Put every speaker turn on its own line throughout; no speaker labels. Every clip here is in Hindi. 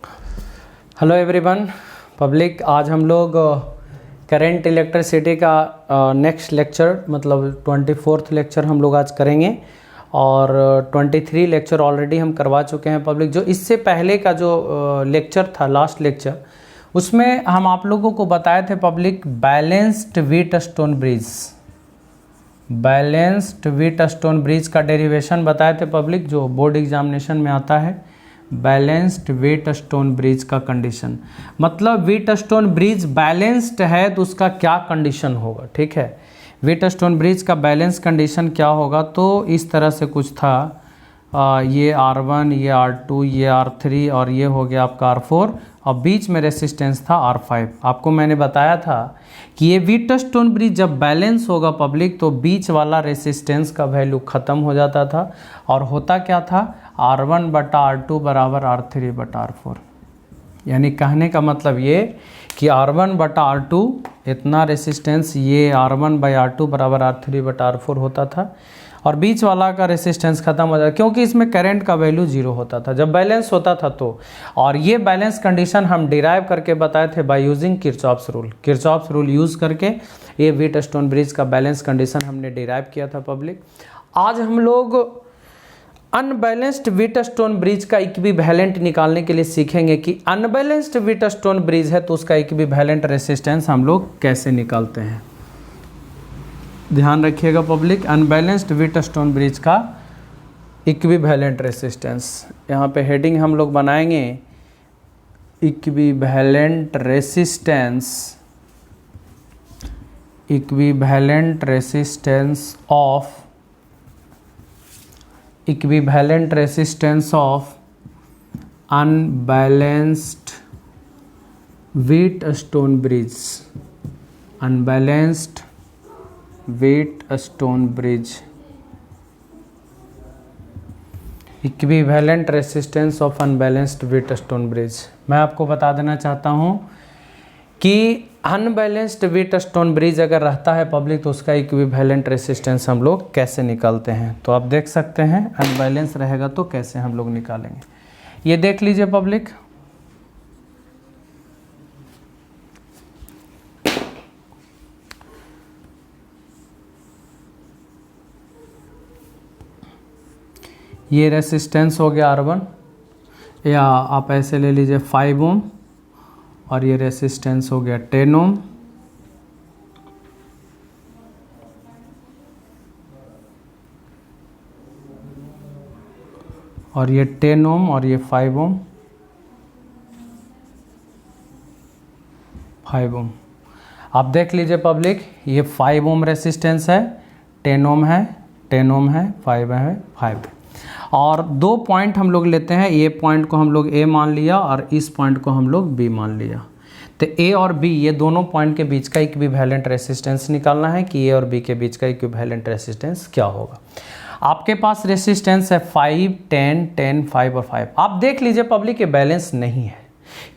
हेलो एवरीवन पब्लिक, आज हम लोग करंट इलेक्ट्रिसिटी का नेक्स्ट लेक्चर मतलब 24th लेक्चर हम लोग आज करेंगे और 23 लेक्चर ऑलरेडी हम करवा चुके हैं पब्लिक। जो इससे पहले का जो लेक्चर था, लास्ट लेक्चर, उसमें हम आप लोगों को बताए थे public balanced Wheatstone bridge. Balanced Wheatstone bridge का डेरिवेशन बताए थे पब्लिक, जो बोर्ड एग्जामिनेशन में आता है। बैलेंस्ड व्हीटस्टोन ब्रिज का कंडीशन मतलब व्हीटस्टोन ब्रिज बैलेंस्ड है तो उसका क्या कंडीशन होगा, ठीक है। व्हीटस्टोन ब्रिज का बैलेंस कंडीशन क्या होगा, तो इस तरह से कुछ था। ये R1, ये R2, ये R3 और ये हो गया आपका R4 और बीच में रेसिस्टेंस था R5। आपको मैंने बताया था कि ये व्हीटस्टोन ब्रिज जब बैलेंस होगा पब्लिक तो बीच वाला रेसिस्टेंस का वैल्यू ख़त्म हो जाता था और होता क्या था, R1/R2 बराबर R3/R4। यानी कहने का मतलब ये कि R1/R2 इतना रेसिस्टेंस, ये R1/R2 बराबर R3/R4 होता था और बीच वाला का रेसिस्टेंस खत्म हो जाता, क्योंकि इसमें करंट का वैल्यू 0 होता था जब बैलेंस होता था तो। और ये बैलेंस कंडीशन हम डिराइव करके बताए थे by using Kirchhoff's rule. Kirchhoff's rule use करके ये व्हीटस्टोन ब्रिज का बैलेंस कंडीशन हमने डिराइव किया था पब्लिक। आज हम लोग अनबैलेंस्ड व्हीटस्टोन ब्रिज का इक्विवेलेंट निकालने के लिए सीखेंगे कि अनबैलेंस्ड व्हीटस्टोन ब्रिज है तो उसका इक्विवेलेंट रेसिस्टेंस हम लोग कैसे निकालते हैं। ध्यान रखिएगा पब्लिक, अनबैलेंस्ड व्हीटस्टोन ब्रिज का इक्विवेलेंट रेसिस्टेंस। यहाँ पे हेडिंग हम लोग बनाएंगे equivalent resistance, equivalent resistance of, equivalent resistance of unbalanced Wheatstone bridge, unbalanced Wheatstone bridge, equivalent resistance of unbalanced Wheatstone bridge. मैं आपको बता देना चाहता हूं कि अनबैलेंस्ड व्हीटस्टोन ब्रिज अगर रहता है पब्लिक तो उसका इक्विवेलेंट रेसिस्टेंस हम लोग कैसे निकालते हैं। तो आप देख सकते हैं अनबैलेंस रहेगा तो कैसे हम लोग निकालेंगे, ये देख लीजिए पब्लिक। ये रेसिस्टेंस हो गया R1, या आप ऐसे ले लीजिए 5 ओम, और ये रेसिस्टेंस हो गया 10 ओम, और ये 10 ओम और ये 5 ओम, 5 ओम। आप देख लीजिए पब्लिक, ये 5 ओम रेसिस्टेंस है, 10 ओम है, 10 ओम है, 5 है, 5 है। और दो पॉइंट हम लोग लेते हैं, ये पॉइंट को हम लोग A मान लिया और इस पॉइंट को हम लोग B मान लिया। तो A और B ये दोनों पॉइंट के बीच का इक्विवेलेंट रेसिस्टेंस निकालना है कि A और B के बीच का इक्विवेलेंट रेसिस्टेंस क्या होगा। आपके पास रेसिस्टेंस है 5, 10, 10, 5 और 5। आप देख लीजिए पब्लिक, ये बैलेंस नहीं है,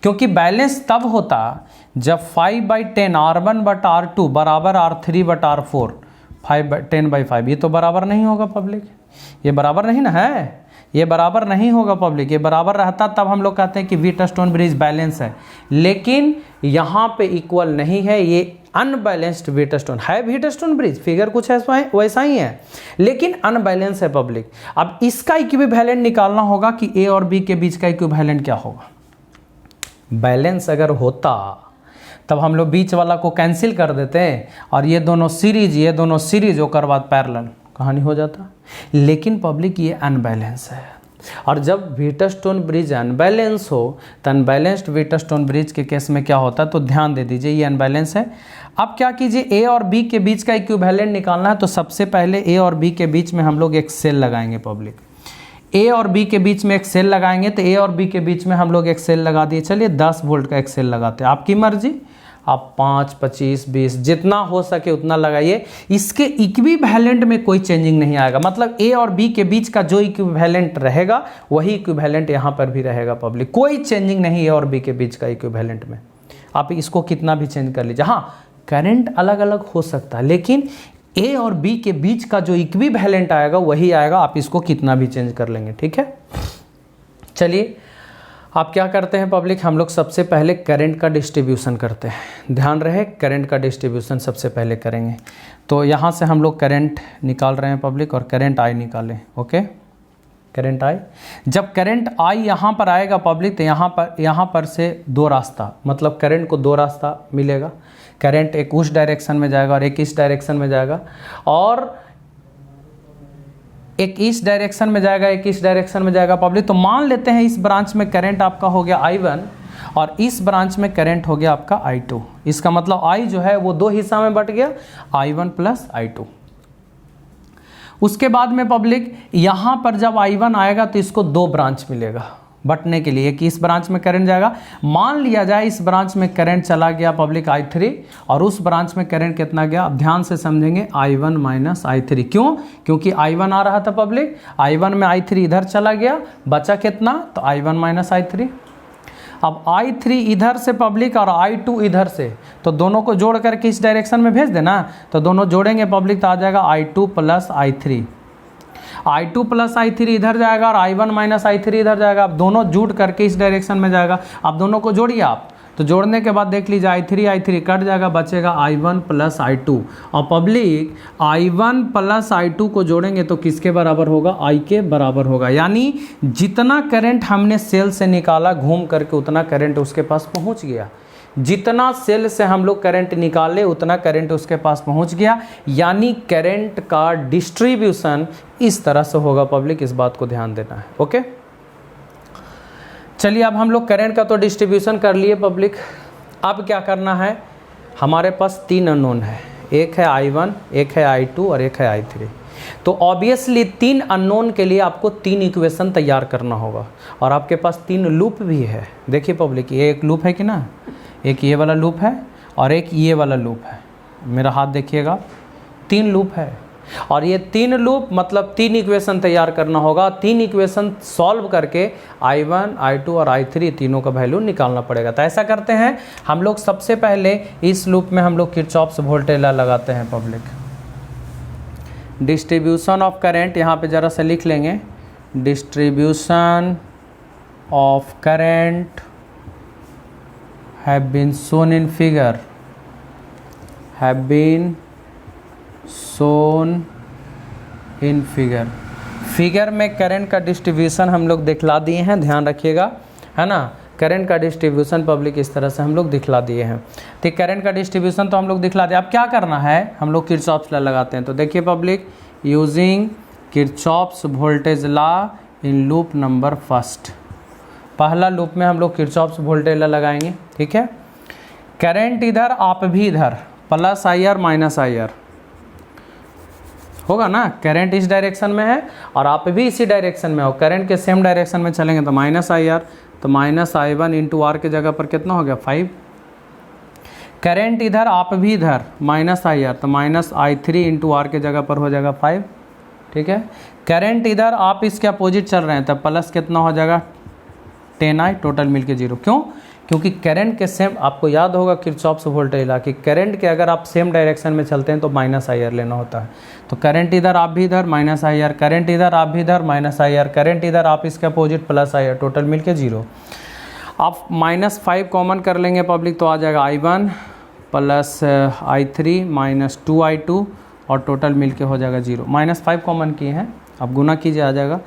क्योंकि बैलेंस तब होता जब 5/10 R1/R2 बराबर R3/R4, 5/10/5। ये तो बराबर नहीं होगा पब्लिक, ये बराबर नहीं ना है, ये बराबर नहीं होगा पब्लिक। ये बराबर रहता तब हम लोग कहते हैं कि व्हीटस्टोन ब्रिज बैलेंस है, लेकिन यहाँ पे इक्वल नहीं है, ये अनबैलेंस्ड व्हीटस्टोन है। व्हीटस्टोन ब्रिज फिगर कुछ ऐसा है, वैसा ही है, लेकिन अनबैलेंस है पब्लिक। अब इसका इक्विवेलेंट निकालना होगा कि A और B के बीच का इक्विवेलेंट क्या होगा। बैलेंस अगर होता तब हम लोग बीच वाला को कैंसिल कर देते और ये दोनों सीरीज, ये दोनों सीरीज होकर बाद पैरेलल कहानी हो जाता। लेकिन पब्लिक ये अनबैलेंस है, और जब व्हीटस्टोन ब्रिज अनबैलेंस हो तो अनबैलेंस्ड व्हीटस्टोन ब्रिज के केस में क्या होता है, तो ध्यान दे दीजिए, ये अनबैलेंस है। अब क्या कीजिए, A और B के बीच का इक्विवेलेंट निकालना है, तो सबसे पहले A और B के बीच में हम लोग एक सेल लगाएंगे पब्लिक। A और B के बीच में एक सेल लगाएंगे, तो A और B के बीच में हम लोग एक सेल लगा दिए। चलिए 10 वोल्ट का एक सेल लगाते हैं, आपकी मर्जी, आप 5, 25, 20 जितना हो सके उतना लगाइए। इसके इक्विवेलेंट में कोई चेंजिंग नहीं आएगा, मतलब A और B के बीच का जो इक्विवेलेंट रहेगा वही इक्विवेलेंट यहाँ पर भी रहेगा पब्लिक। कोई चेंजिंग नहीं A और B के बीच का इक्विवेलेंट में। आप इसको कितना भी चेंज कर लीजिए, हाँ करंट अलग अलग हो सकता है, लेकिन A और B के बीच का जो इक्विवेलेंट आएगा वही आएगा, आप इसको कितना भी चेंज कर लेंगे, ठीक है। चलिए आप क्या करते हैं पब्लिक, हम लोग सबसे पहले करंट का डिस्ट्रीब्यूशन करते हैं। ध्यान रहे, करंट का डिस्ट्रीब्यूशन सबसे पहले करेंगे। तो यहाँ से हम लोग करंट निकाल रहे हैं पब्लिक, और करंट आई निकालें। ओके, करंट आई, जब करंट आई यहाँ पर आएगा पब्लिक, तो यहाँ पर से दो रास्ता, मतलब करंट को दो रास्ता मिलेगा। करंट एक उस डायरेक्शन में जाएगा और एक इस डायरेक्शन में जाएगा, और एक इस डायरेक्शन में जाएगा, एक इस डायरेक्शन में जाएगा पब्लिक। तो मान लेते हैं इस ब्रांच में करंट आपका हो गया I1 और इस ब्रांच में करंट हो गया आपका I2। इसका मतलब I जो है वो दो हिस्सा में बट गया, I1 प्लस I2। उसके बाद में पब्लिक यहाँ पर जब I1 आएगा तो इसको दो ब्रांच मिलेगा बटने के लिए, कि इस ब्रांच में करंट जाएगा। मान लिया जाए इस ब्रांच में करंट चला गया पब्लिक I3 और उस ब्रांच में करंट कितना गया, अब ध्यान से समझेंगे, I1 माइनस I3। क्यों? क्योंकि I1 आ रहा था पब्लिक, I1 में I3 इधर चला गया, बचा कितना, तो I1 माइनस I3। अब I3 इधर से पब्लिक और I2 इधर से, तो दोनों को जोड़ करके इस डायरेक्शन में भेज देना। तो दोनों जोड़ेंगे पब्लिक तो आ जाएगा I2 plus I3। I2 plus I3 इधर जाएगा और I1 माइनस I3 इधर जाएगा। अब दोनों जुड़ करके इस डायरेक्शन में जाएगा। अब दोनों को जोड़िए आप, तो जोड़ने के बाद देख लीजिए I3 कट जाएगा, बचेगा I1 प्लस I2। और पब्लिक I1 प्लस I2 को जोड़ेंगे तो किसके बराबर होगा, I के बराबर होगा। यानी जितना करंट हमने सेल से निकाला घूम करके उतना करंट उसके पास पहुंच गया। जितना सेल से हम लोग करंट निकाले उतना करंट उसके पास पहुंच गया। यानी करंट का डिस्ट्रीब्यूशन इस तरह से होगा पब्लिक, इस बात को ध्यान देना है। ओके, चलिए अब हम लोग करंट का तो डिस्ट्रीब्यूशन कर लिए पब्लिक। अब क्या करना है, हमारे पास तीन अननोन है, एक है I1, एक है I2 और एक है I3। तो ऑब्वियसली तीन अननोन के लिए आपको तीन इक्वेशन तैयार करना होगा, और आपके पास तीन लूप भी है। देखिए पब्लिक, ये एक लूप है कि ना, एक ये वाला लूप है और एक ये वाला लूप है। मेरा हाथ देखिएगा, तीन लूप है, और ये तीन लूप मतलब तीन इक्वेशन तैयार करना होगा। तीन इक्वेशन सॉल्व करके I1, I2 और I3 तीनों का वैल्यू निकालना पड़ेगा। तो ऐसा करते हैं हम लोग, सबसे पहले इस लूप में हम लोग किरचॉफ्स वोल्टेज लॉ लगाते हैं पब्लिक। डिस्ट्रीब्यूशन ऑफ करंट यहाँ पे ज़रा सा लिख लेंगे, distribution of current have been shown in figure, have been shown in figure। Figure में करंट का डिस्ट्रीब्यूशन हम लोग दिखला दिए हैं, ध्यान रखिएगा, है ना। करंट का डिस्ट्रीब्यूशन पब्लिक इस तरह से हम लोग दिखला दिए हैं। ठीक, करंट का डिस्ट्रीब्यूशन तो हम लोग दिखला दिए। अब क्या करना है, हम लोग किरचॉफ्स लॉ लगाते हैं। तो देखिए public, using Kirchhoff's voltage law in loop number first. पहला लूप में हम लोग किरचॉफ्स वोल्टेज लॉ लगाएंगे। ठीक है, करंट इधर आप भी इधर, प्लस IR माइनस IR होगा ना। करंट इस डायरेक्शन में है और आप भी इसी डायरेक्शन में हो, करंट के सेम डायरेक्शन में चलेंगे तो माइनस IR, तो माइनस I1 इंटू R के जगह पर कितना हो गया, 5। करंट इधर आप भी इधर, माइनस IR, तो माइनस I3 इंटू R के जगह पर हो जाएगा 5। ठीक है, करंट इधर आप इसके अपोजिट चल रहे हैं तो प्लस कितना हो जाएगा, 10I, टोटल मिलके 0। क्यों? क्योंकि करंट के सेम, आपको याद होगा किरचॉफ्स वोल्टेज लॉ कि करंट के अगर आप सेम डायरेक्शन में चलते हैं तो माइनस IR लेना होता है। तो करंट इधर आप भी इधर, माइनस IR, करंट इधर आप भी इधर, माइनस IR, करंट इधर आप इसके अपोजिट, प्लस IR, टोटल मिलके 0। आप -5 कॉमन कर लेंगे पब्लिक तो आ जाएगा I1 plus I3 minus 2I2 और टोटल मिलके हो जाएगा 0। -5 कॉमन किए हैं, अब गुना कीजिए, आ जाएगा।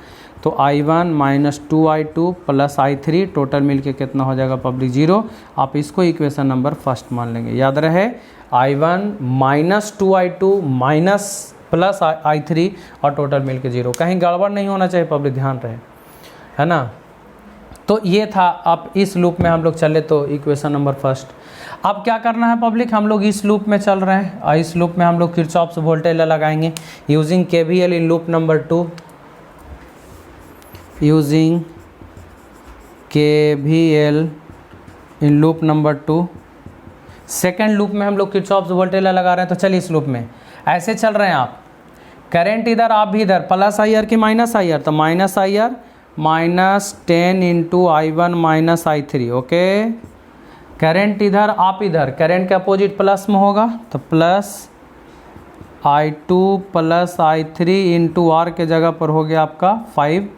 तो I1 minus 2I2 plus I3 total मिलके कितना हो जाएगा पब्लिक, 0। आप इसको इक्वेशन नंबर फर्स्ट मान लेंगे। याद रहे, I1 minus 2I2 minus plus I3 और टोटल मिलके 0। कहीं गड़बड़ नहीं होना चाहिए पब्लिक, ध्यान रहे, है ना। तो ये था। अब इस लूप में हम लोग चले तो इक्वेशन नंबर फर्स्ट। अब क्या करना है पब्लिक, हम लोग इस लूप में चल रहे हैं और इस लूप में हम लोग किरचॉफ्स वोल्टेज लॉ लगाएंगे using KVL in loop number 2, using KVL in loop number 2। Second loop में हम लोग किरचॉफ्स वोल्टेज लॉ लगा रहे हैं। तो चलिए इस लूप में ऐसे चल रहे हैं आप, करंट इधर आप भी इधर, प्लस IR की माइनस IR, तो minus IR minus 10 into I1 minus I3। Okay, current इधर आप इधर, करंट के अपोजिट प्लस में होगा तो plus I2 plus I3 into R के जगह पर हो गया आपका 5,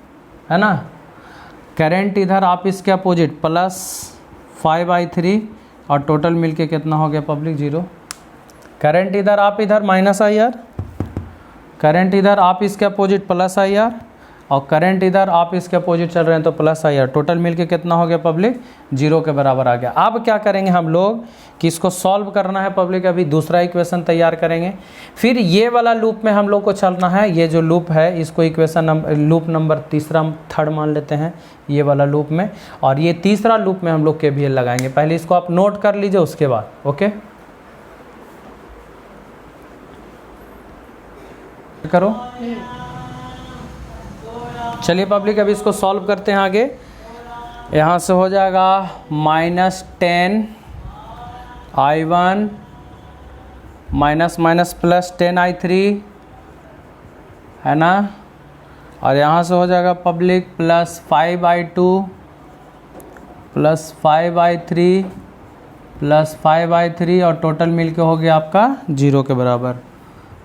है ना। करंट इधर आप इसके अपोजिट प्लस 5i3 और टोटल मिलके कितना हो गया पब्लिक 0। करंट इधर आप इधर माइनस IR, करंट इधर आप इसके अपोजिट प्लस IR और करंट इधर आप इसके अपोजिट चल रहे हैं तो प्लस IR, टोटल मिलके कितना हो गया पब्लिक 0 के बराबर आ गया। अब क्या करेंगे हम लोग कि इसको सॉल्व करना है पब्लिक, अभी दूसरा इक्वेशन तैयार करेंगे, फिर ये वाला लूप में हम लोग को चलना है। ये जो लूप है इसको इक्वेशन लूप नंबर थर्ड मान लेते हैं ये वाला लूप में, और ये तीसरा लूप में हम लोग KVL लगाएंगे। पहले इसको आप नोट कर लीजिए उसके बाद, ओके करो। चलिए पब्लिक अभी इसको सॉल्व करते हैं आगे। यहाँ से हो जाएगा -10i1 माइनस प्लस 10i3 है ना, और यहाँ से हो जाएगा public plus 5i2 plus 5i3 plus 5i3 और टोटल मिलके हो गया आपका 0 के बराबर।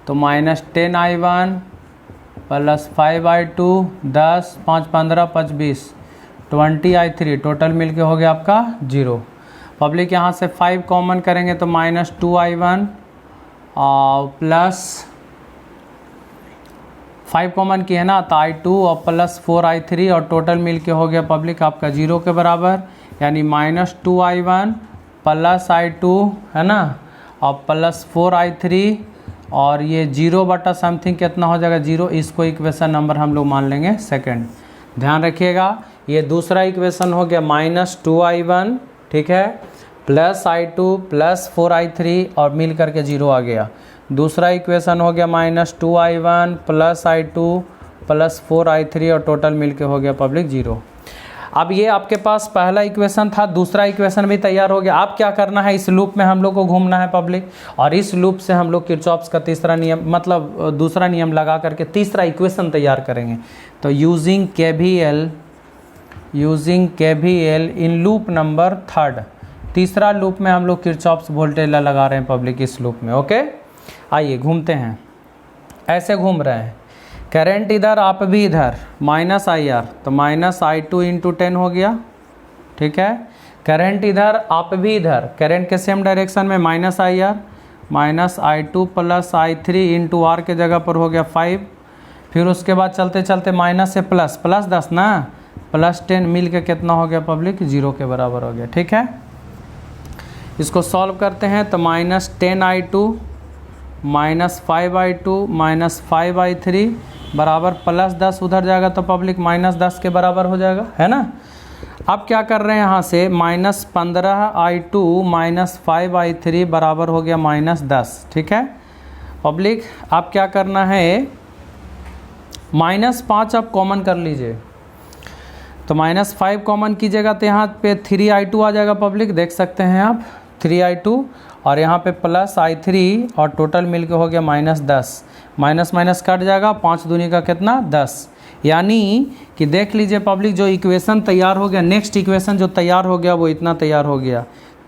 तो -10i1 plus 5i2 10 5 15 25 20i3 total मिलके हो गया आपका 0। पब्लिक यहाँ से 5 कॉमन करेंगे तो -2i1 और प्लस 5 कॉमन की है ना तो i2 और प्लस 4i3 और टोटल मिलके हो गया पब्लिक आपका 0 के बराबर, यानी -2i1 प्लस i2 है ना और प्लस 4i3 और ये 0 बटा समथिंग कितना हो जाएगा 0। इसको इक्वेशन नंबर हम लोग मान लेंगे सेकंड। ध्यान रखिएगा ये दूसरा इक्वेशन हो गया -2i1 ठीक है प्लस i2 प्लस 4i3 और मिल करके 0 आ गया। दूसरा इक्वेशन हो गया -2i1 plus i2 plus 4i3 और टोटल मिलके हो गया पब्लिक 0। अब ये आपके पास पहला इक्वेशन था, दूसरा इक्वेशन भी तैयार हो गया। अब क्या करना है, इस लूप में हम लोग को घूमना है पब्लिक, और इस लूप से हम लोग किरचॉफ्स का तीसरा नियम मतलब दूसरा नियम लगा करके तीसरा इक्वेशन तैयार करेंगे। तो using KVL in loop number third, तीसरा लूप में हम लोग किरचॉफ्स वोल्टेज लॉ लगा रहे हैं पब्लिक इस लूप में। ओके आइए घूमते हैं, ऐसे घूम रहे हैं। करंट इधर आप भी इधर -IR तो -i2 इंटू 10 हो गया ठीक है। करंट इधर आप भी इधर करंट के सेम डायरेक्शन में -IR -i2 plus i3 into R के जगह पर हो गया 5। फिर उसके बाद चलते चलते माइनस से प्लस 10 ना प्लस 10 मिल के कितना हो गया पब्लिक 0 के बराबर हो गया ठीक है। इसको सॉल्व करते हैं तो -10i2 -5i2 -5i3 बराबर +10 उधर जाएगा तो पब्लिक -10 के बराबर हो जाएगा है ना। अब क्या कर रहे हैं यहाँ से -15i2 -5i3 बराबर हो गया -10 ठीक है पब्लिक। अब क्या करना है -5 आप कॉमन कर लीजिए तो -5 कॉमन कीजिएगा तो यहाँ पे 3i2 आ जाएगा पब्लिक, देख सकते हैं आप 3i2 और यहाँ पे प्लस i3 और टोटल मिलके हो गया -10। माइनस कट जाएगा, 5 दूनी का कितना 10, यानी कि देख लीजिए पब्लिक जो इक्वेशन तैयार हो गया, नेक्स्ट इक्वेशन जो तैयार हो गया वो इतना तैयार हो गया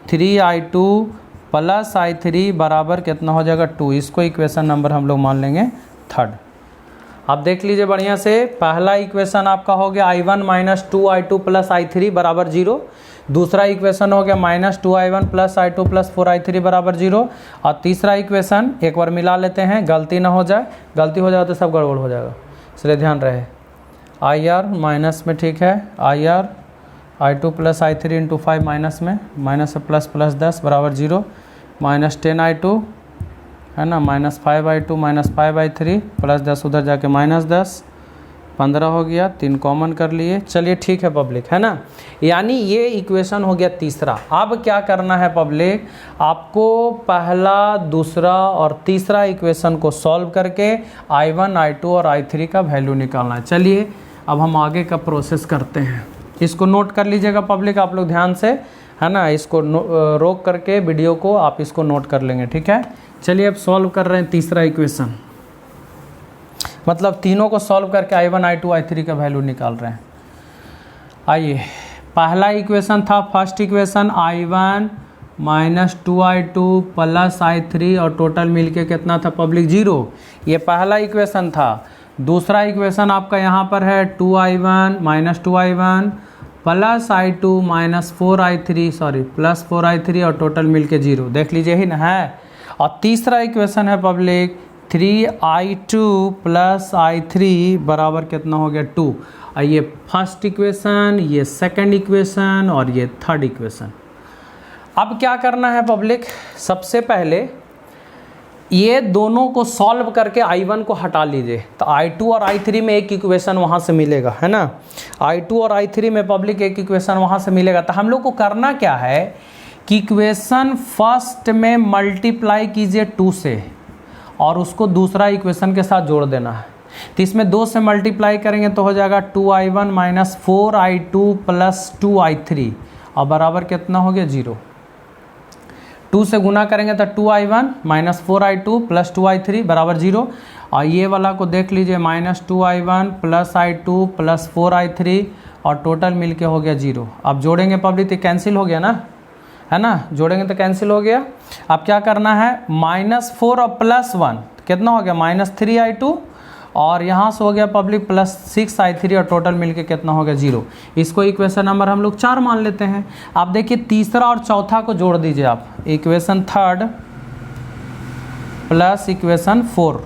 3i2 प्लस i3 बराबर कितना हो जाएगा 2। इसको इक्वेशन नंबर हम लोग मान लेंगे थर्ड। आप देख लीजिए बढ़िया से, पहला इक्वेशन आपका हो गया i1 -2i2 प्लस i3 बराबर 0। दूसरा इक्वेशन हो गया -2i1 plus i2 plus 4i3 बराबर 0। और तीसरा इक्वेशन एक बार मिला लेते हैं, गलती ना हो जाए, गलती हो जाए तो सब गड़बड़ हो जाएगा, इसलिए ध्यान रहे। IR माइनस में ठीक है, IR i2 plus i3 into 5 minus में, माइनस से प्लस 10 बराबर 0। -10i2 है ना -5i2 -5i3 प्लस 10 उधर जाके -10 15 हो गया, 3 कॉमन कर लिए। चलिए ठीक है पब्लिक है ना, यानी ये इक्वेशन हो गया तीसरा। अब क्या करना है पब्लिक, आपको पहला दूसरा और तीसरा इक्वेशन को सॉल्व करके i1 i2 और i3 का वैल्यू निकालना है। चलिए अब हम आगे का प्रोसेस करते हैं, इसको नोट कर लीजिएगा पब्लिक आप लोग ध्यान से है ना, इसको रोक करके वीडियो को आप इसको नोट कर लेंगे ठीक है। चलिए अब सॉल्व कर रहे हैं तीसरा इक्वेशन, मतलब तीनों को सॉल्व करके i1 i2 i3 का वैल्यू निकाल रहे हैं। आइए पहला इक्वेशन था, first equation i1 -2i2 plus i3 और टोटल मिलके कितना था पब्लिक 0, ये पहला इक्वेशन था। दूसरा इक्वेशन आपका यहाँ पर है 2i1 -2i1 plus I2 minus 4I3 sorry plus 4I3 और टोटल मिलके 0। देख लीजिए ही ना है। और तीसरा इक्वेशन है पब्लिक 3I2 प्लस I3 बराबर कितना हो गया 2। और ये फर्स्ट इक्वेशन, ये सेकंड इक्वेशन और ये थर्ड इक्वेशन। अब क्या करना है पब्लिक, सबसे पहले ये दोनों को सॉल्व करके I1 को हटा लीजिए, तो I2 और I3 में एक इक्वेशन वहाँ से मिलेगा, है ना। I2 और I3 में पब्लिक एक इक्वेशन वहाँ से मिलेगा। तो हम लोग को करना क्या है कि इक्वेशन फर्स्ट में मल्टीप्लाई कीजिए 2 से और उसको दूसरा इक्वेशन के साथ जोड़ देना है। तो इसमें 2 से मल्टीप्लाई करेंगे तो हो जाएगा 2I1 minus 4I2 plus 2I3 और बराबर कितना हो गया 0। 2 से गुना करेंगे तो 2I1 minus 4I2 plus 2I3 बराबर 0। और ये वाला को देख लीजिए minus 2I1 plus I2 plus 4I3 और टोटल मिलके हो गया 0। अब जोड़ेंगे पब्लिक तो कैंसिल हो गया ना, है ना, जोड़ेंगे तो कैंसिल हो गया। अब क्या करना है -4 और +1 कितना हो गया -3I2 और यहाँ से हो गया पब्लिक +6I3 और टोटल मिलके कितना हो गया 0। इसको इक्वेशन नंबर हम लोग 4 मान लेते हैं। आप देखिए तीसरा और चौथा को जोड़ दीजिए आप, इक्वेशन थर्ड प्लस इक्वेशन 4।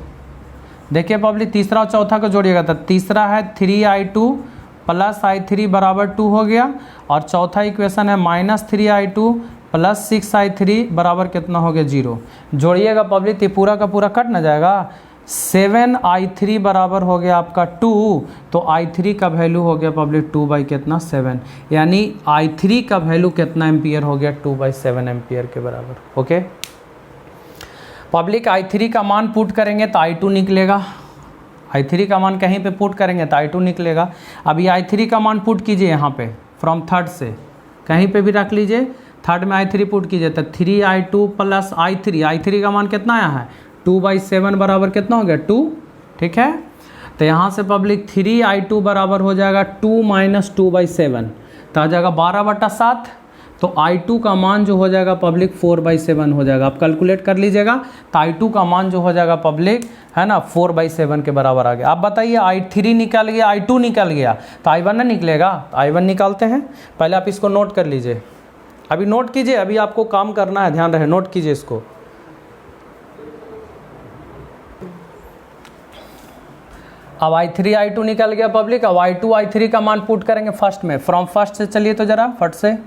देखिए पब्लिक तीसरा और चौथा को जोड़िएगा तो तीसरा है 3I2 प्लस I3 बराबर 2 हो गया और चौथा इक्वेशन है -3I2 प्लस 6I3 बराबर कितना हो गया 0। जोड़िएगा पब्लिक तो पूरा का पूरा कट ना जाएगा। 7I3 बराबर हो गया आपका 2, तो I3 का वैल्यू हो गया पब्लिक 2 कितना 7, यानी I3 का वैल्यू कितना एम्पियर हो गया 2/7 एम्पियर के बराबर। ओके पब्लिक I3 का मान पुट करेंगे तो I2 निकलेगा, I3 का मान कहीं पे पुट करेंगे तो I2 निकलेगा। अभी I3 का मान पुट कीजिए यहाँ पे फ्रॉम थर्ड से कहीं पे भी रख लीजिए, थर्ड में I3 पुट कीजिए तो 3I2 प्लस I3 का मान कितना आया है 2/7 बराबर कितना हो गया 2। ठीक है तो यहाँ से पब्लिक 3I2 बराबर हो जाएगा 2 माइनस 2/7 तो आ जाएगा 12/7। तो I2 का मान जो हो जाएगा पब्लिक 4/7 हो जाएगा। आप कैलकुलेट कर लीजिएगा तो I2 का मान जो हो जाएगा पब्लिक है ना 4/7 के बराबर आ गया। आप बताइए I3 निकल गया I2 निकल गया तो I1 ना निकलेगा, I1 निकालते हैं। पहले आप इसको नोट कर लीजिए, अभी नोट कीजिए, अभी आपको काम करना है, ध्यान रहे नोट कीजिए इसको। अब I3 I2 निकल गया पब्लिक। अब I2 I3 का मान पुट करेंगे फर्स्ट में, फ्रॉम फर्स्ट से चलिए तो ज़रा फट से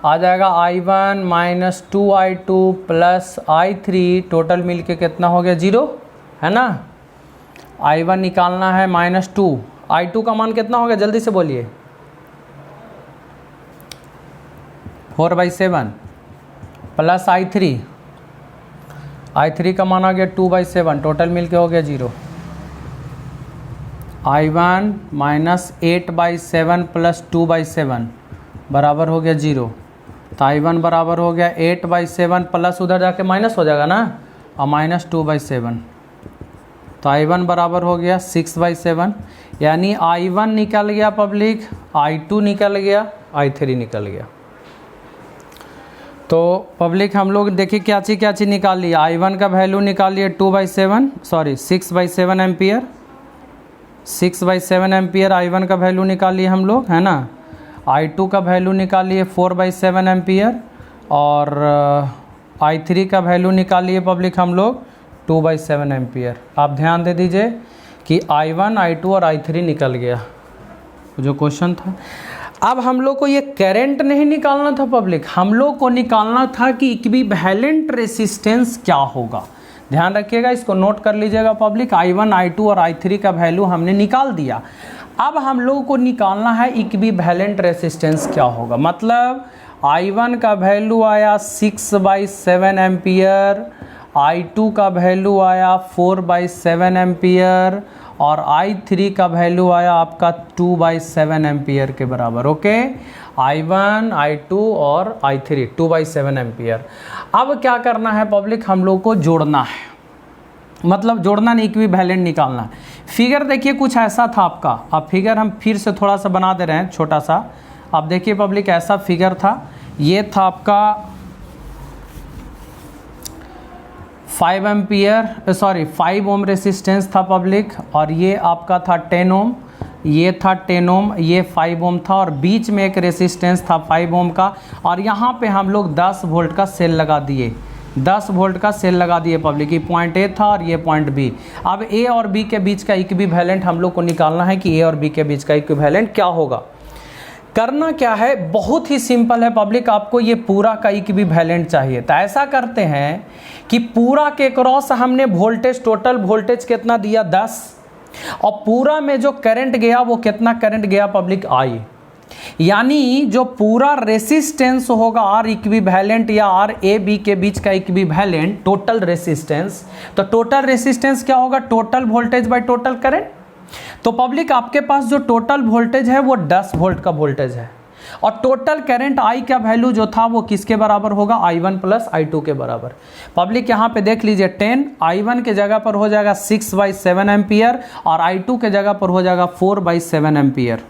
आ जाएगा I1 minus 2I2 plus I3 total मिल के कितना हो गया 0, है ना। I1 निकालना है -2, I2 का मान कितना हो गया जल्दी से बोलिए 4/7 प्लस I3 का मान आ गया 2/7 टोटल मिल के हो गया 0। I1 माइनस 8/7 प्लस 2/7 बराबर हो गया 0। तो I1 बराबर हो गया 8/7 प्लस उधर जाके माइनस हो जाएगा ना और माइनस 2/7 तो I1 बराबर हो गया 6/7, यानी I1 निकल गया पब्लिक, I2 निकल गया, I3 निकल गया। तो पब्लिक हम लोग देखिए क्या चीज़ निकाल लिया। I1 का वैल्यू निकाल लिए 6/7 एम्पियर, 6/7 एम्पियर I1 का वैल्यू निकाल लिए हम लोग, है ना। I2 का वैल्यू निकाल लिए 4/7 एम्पियर और I3 का वैल्यू निकाल लिए पब्लिक हम लोग 2/7 एम्पियर। आप ध्यान दे दीजिए कि I1 I2 और I3 निकल गया जो क्वेश्चन था। अब हम लोग को ये करंट नहीं निकालना था पब्लिक, हम लोग को निकालना था कि इक्विवेलेंट रेसिस्टेंस क्या होगा। ध्यान रखिएगा, इसको नोट कर लीजिएगा पब्लिक। I1 I2 और I3 का वैल्यू हमने निकाल दिया। अब हम लोगों को निकालना है इक्विवेलेंट रेसिस्टेंस क्या होगा। मतलब I1 का वैल्यू आया 6/7 एम्पियर, I2 का वैल्यू आया 4/7 एम्पियर और I3 का वैल्यू आया आपका 2/7 एम्पियर के बराबर। ओके I1 I2 और I3 2/7 एम्पियर। अब क्या करना है पब्लिक, हम लोग को जोड़ना है, मतलब जोड़ना नहीं इक्विवेलेंट निकालना है। फिगर देखिए कुछ ऐसा था आपका। अब फिगर हम फिर से थोड़ा सा बना दे रहे हैं छोटा सा। अब देखिए पब्लिक ऐसा फिगर था, ये था आपका 5 ओम रेसिस्टेंस था पब्लिक और ये आपका था 10 ओम। ये था 10 ओम, ये 5 ओम था, और बीच में एक रेसिस्टेंस था 5 ओम का, और यहाँ पे हम लोग 10 वोल्ट का सेल लगा दिए, 10 वोल्ट का सेल लगा दिए पब्लिक। ये पॉइंट ए था और ये पॉइंट बी। अब ए और बी के बीच का इक्विवेलेंट हम लोग को निकालना है कि ए और बी के बीच का इक्विवेलेंट क्या होगा। करना क्या है, बहुत ही सिंपल है पब्लिक, आपको ये पूरा का इक्विवेलेंट चाहिए। तो ऐसा करते हैं कि पूरा के क्रॉस हमने वोल्टेज, टोटल वोल्टेज कितना दिया 10, और पूरा में जो करंट गया वो कितना करंट गया पब्लिक आई, यानी जो पूरा रेसिस्टेंस होगा आर इक्विवेलेंट या आर ए बी के बीच का इक्विवेलेंट टोटल रेसिस्टेंस। तो टोटल रेसिस्टेंस क्या होगा, total voltage by total current. तो पब्लिक आपके पास जो टोटल वोल्टेज है वो 10 वोल्ट का वोल्टेज है, और टोटल करंट आई का वैल्यू जो था वो किसके बराबर होगा, I1 प्लस I2 के बराबर। पब्लिक यहाँ पे देख लीजिए 10 I1 के जगह पर हो जाएगा 6/7 एम्पियर, और I2 के जगह पर हो जाएगा 4/7 एम्पियर।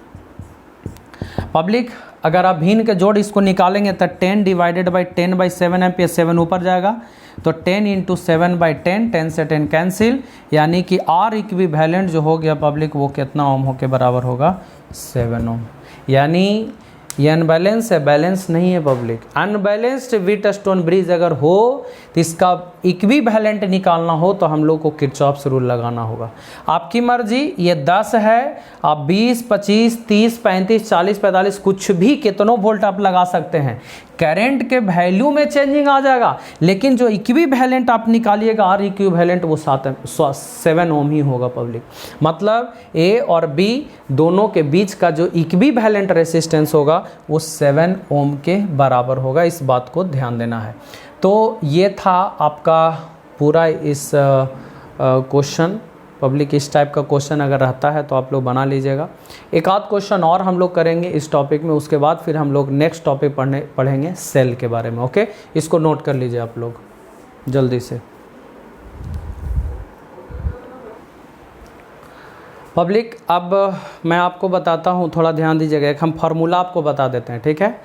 पब्लिक अगर आप भिन्न के जोड़ इसको निकालेंगे तो 10 डिवाइडेड बाई 10/7 एम्पियर, 7 ऊपर जाएगा, तो 10 इंटू 7/10, 10 से 10 कैंसिल, यानी कि आर इक्विवेलेंट जो हो गया पब्लिक वो कितना ओम हो के बराबर होगा, 7 ओम। यानी ये अनबैलेंस है, बैलेंस नहीं है पब्लिक। अनबैलेंस्ड व्हीटस्टोन ब्रिज अगर हो तो इसका इक्विवेलेंट निकालना हो तो हम लोग को किरचॉफ्स रूल लगाना होगा। आपकी मर्जी, ये 10 है, आप 20, 25, 30, 35, 40, 45 कुछ भी कितनों वोल्ट आप लगा सकते हैं, करंट के वैल्यू में चेंजिंग आ जाएगा, लेकिन जो इक्विवेलेंट आप निकालिएगा आर इक्विवेलेंट वो 7 ओम ही होगा पब्लिक। मतलब ए और बी दोनों के बीच का जो इक्विवेलेंट रेसिस्टेंस होगा वो 7 ओम के बराबर होगा, इस बात को ध्यान देना है। तो ये था आपका पूरा इस क्वेश्चन पब्लिक। इस टाइप का क्वेश्चन अगर रहता है तो आप लोग बना लीजिएगा। एक आध क्वेश्चन और हम लोग करेंगे इस टॉपिक में, उसके बाद फिर हम लोग नेक्स्ट टॉपिक पढ़ेंगे सेल के बारे में। ओके, इसको नोट कर लीजिए आप लोग जल्दी से। पब्लिक अब मैं आपको बताता हूँ, थोड़ा ध्यान दीजिएगा। एक हम फार्मूला आपको बता देते हैं, ठीक है।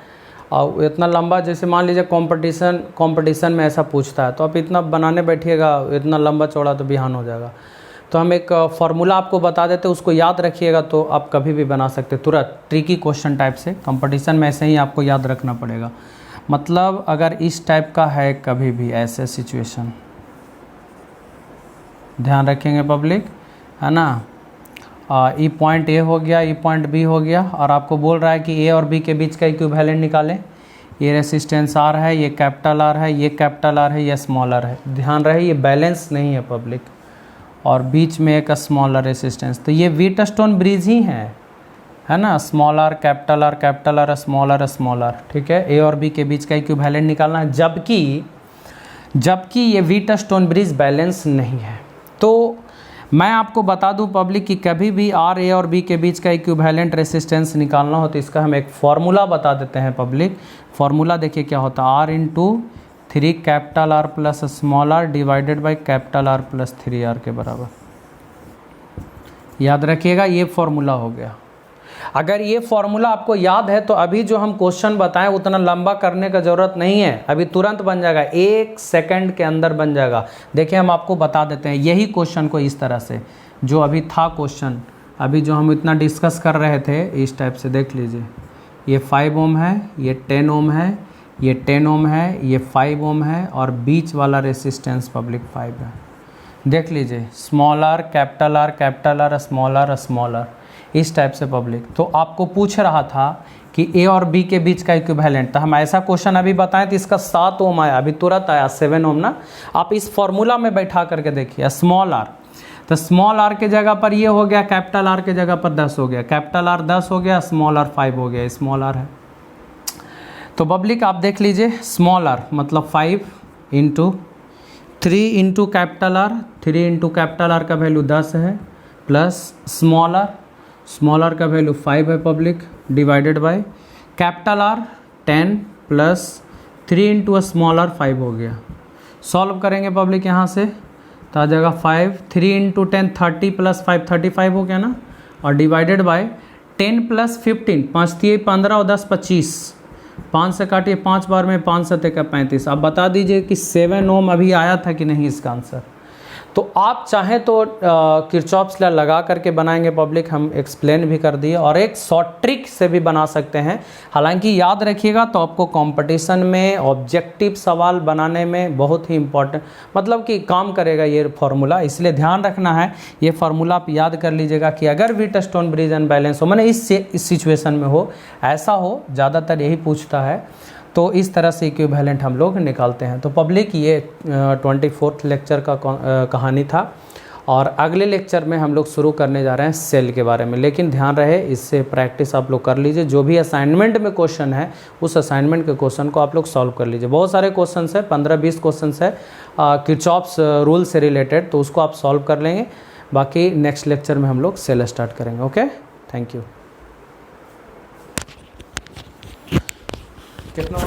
और इतना लंबा, जैसे मान लीजिए कंपटीशन में ऐसा पूछता है तो आप इतना बनाने बैठिएगा, इतना लंबा चौड़ा तो बिहान हो जाएगा। तो हम एक फार्मूला आपको बता देते हैं, उसको याद रखिएगा तो आप कभी भी बना सकते तुरंत। ट्रिकी क्वेश्चन टाइप से कंपटीशन में ऐसे ही आपको याद रखना पड़ेगा। मतलब अगर इस टाइप का है कभी भी ऐसे सिचुएशन, ध्यान रखेंगे पब्लिक, है ना। ई पॉइंट ए हो गया, ई पॉइंट बी हो गया, और आपको बोल रहा है कि ए और बी के बीच का इक्विवेलेंट निकालें। ये रेसिस्टेंस आर है, ये कैपिटल आर है, ये कैपिटल आर है, ये स्मॉल आर है। ध्यान रहे ये बैलेंस नहीं है पब्लिक, और बीच में एक स्मॉलर रेसिस्टेंस। तो ये व्हीटस्टोन ब्रिज ही है ना। Small R capital R, capital R small R, small R, ठीक है। ए और बी के बीच का इक्विवेलेंट निकालना है, जबकि ये व्हीटस्टोन ब्रिज बैलेंस नहीं है। तो मैं आपको बता दूं पब्लिक कि कभी भी आर ए और बी के बीच का इक्विवेलेंट रेसिस्टेंस निकालना हो तो इसका हम एक फार्मूला बता देते हैं पब्लिक। फार्मूला देखिए क्या होता है, R into 3 capital R plus small R divided by capital R plus 3R के बराबर। याद रखिएगा ये फार्मूला हो गया। अगर ये फार्मूला आपको याद है तो अभी जो हम क्वेश्चन बताएं उतना लंबा करने का ज़रूरत नहीं है, अभी तुरंत बन जाएगा, 1 सेकंड के अंदर बन जाएगा। देखिए हम आपको बता देते हैं यही क्वेश्चन को इस तरह से, जो अभी था क्वेश्चन, अभी जो हम इतना डिस्कस कर रहे थे इस टाइप से। देख लीजिए ये 5 ओम है, ये 10 ओम है, ये 10 ओम है, ये 5 ओम है, और बीच वाला रेसिस्टेंस पब्लिक 5 है। देख लीजिए small R capital R, capital R small R, small R, इस टाइप से पब्लिक। तो आपको पूछ रहा था कि ए और बी के बीच का इक्विवेलेंट, तो हम ऐसा क्वेश्चन अभी बताएं तो इसका 7 ओम आया, अभी तुरंत आया 7 ओम ना। आप इस फॉर्मूला में बैठा करके देखिए स्मॉल आर, तो स्मॉल आर के जगह पर ये हो गया, कैपिटल आर के जगह पर 10 हो गया, कैपिटल आर 10 हो गया, स्मॉल आर 5 हो गया, स्मॉल आर है। तो पब्लिक आप देख लीजिए स्मॉल आर मतलब 5 into 3 into capital R, 3 into capital R का वैल्यू 10 है, प्लस स्मॉल आर का वैल्यू 5 है public, divided by capital R 10 plus 3 into small R 5 हो गया। सॉल्व करेंगे पब्लिक यहाँ से तो आ जाएगा 5, 3 इंटू 10 30 प्लस 5 35 हो गया ना, और डिवाइडेड बाय 10 प्लस 15, 5 3 15 और 10 25, 5 से काटिए 5 बार में 5 7 का 35। अब बता दीजिए कि 7 ओम अभी आया था कि नहीं इसका आंसर। तो आप चाहें तो किरचॉफ्स लॉ लगा करके बनाएंगे पब्लिक, हम एक्सप्लेन भी कर दिए, और एक शॉर्ट ट्रिक से भी बना सकते हैं। हालांकि याद रखिएगा तो आपको कंपटीशन में ऑब्जेक्टिव सवाल बनाने में बहुत ही इम्पोर्टेंट मतलब कि काम करेगा ये फार्मूला, इसलिए ध्यान रखना है। ये फार्मूला आप याद कर लीजिएगा कि अगर व्हीटस्टोन ब्रिज अनबैलेंस हो, मैंने इस सिचुएशन में हो, ऐसा हो, ज़्यादातर यही पूछता है, तो इस तरह से इक्विवेलेंट हम लोग निकालते हैं। तो पब्लिक ये 24th लेक्चर का कहानी था, और अगले लेक्चर में हम लोग शुरू करने जा रहे हैं सेल के बारे में। लेकिन ध्यान रहे इससे प्रैक्टिस आप लोग कर लीजिए, जो भी असाइनमेंट में क्वेश्चन है उस असाइनमेंट के क्वेश्चन को आप लोग सॉल्व कर लीजिए। बहुत सारे क्वेश्चन है, 15-20 क्वेश्चन है किरचॉफ्स रूल से रिलेटेड, तो उसको आप सॉल्व कर लेंगे। बाकी नेक्स्ट लेक्चर में हम लोग सेल स्टार्ट करेंगे। Okay, thank you. कितना